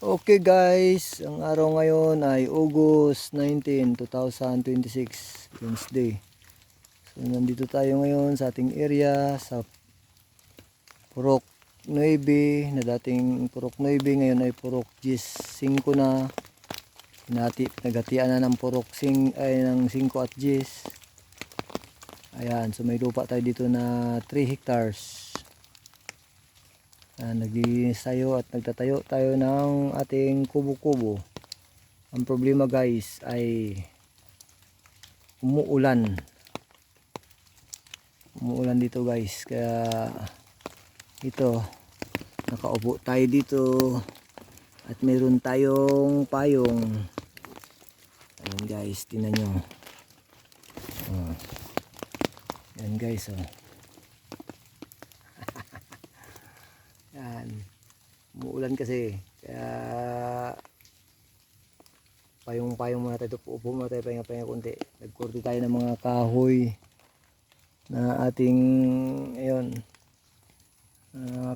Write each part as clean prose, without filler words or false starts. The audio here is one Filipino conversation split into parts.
Okay guys, ang araw ngayon ay August 19, 2026, Wednesday. So nandito tayo ngayon sa ating area sa Purok 9 na dating Purok 9, ngayon ay Purok 10 na. Nagatian na ng Purok ng 5 at 10. Ayan, so may lupa tayo dito na 3 hectares. Naglilinis tayo at nagtatayo tayo ng ating kubo-kubo. Ang problema guys ay umuulan dito guys, kaya ito nakaupo tayo dito at meron tayong payong. Ayan guys, tingnan nyo. Ayan guys, yan, umuulan kasi kaya payong muna tayo, upo muna tayo, pahinga konti. Nagkurti tayo ng mga kahoy na ating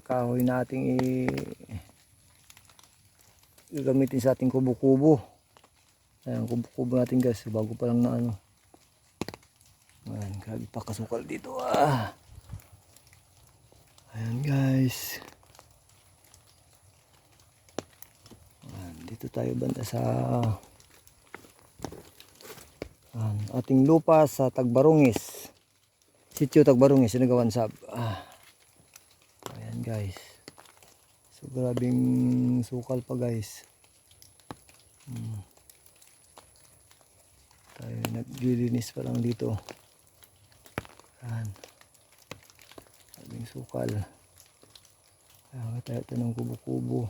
kahoy na ating gagamitin sa ating kubo-kubo. Ayan, kubo-kubo natin guys, bago pa lang na ayan, kagpakasukal dito ayan guys. Dito tayo banda sa ating lupa sa Tagbarungis, Sitio Tagbarungis, Sinagawan Sab. Ayan guys, so grabing sukal pa guys. Tayo naglilinis pa lang dito. Ayan, grabing sukal. Ayan, tayo ng kubo-kubo.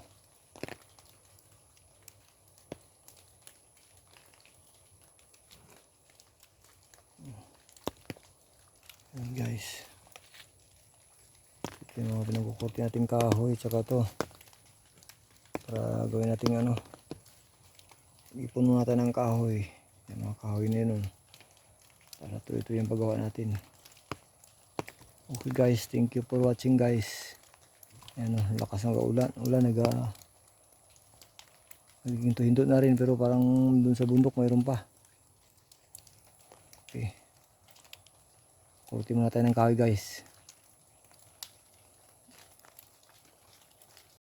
Ayan guys, ito yung mga pinagkukurti natin kahoy, tsaka to para gawin natin ipon muna tayo ng kahoy. Yung mga kahoy na yun para tuloy-tuloy yung paggawa natin. Okay guys, thank you for watching guys. Ayan lakas ng ulan naging tuhindot na rin, pero parang dun sa bundok mayroon pa. Okay, kurti muna tayo ng kahoy guys.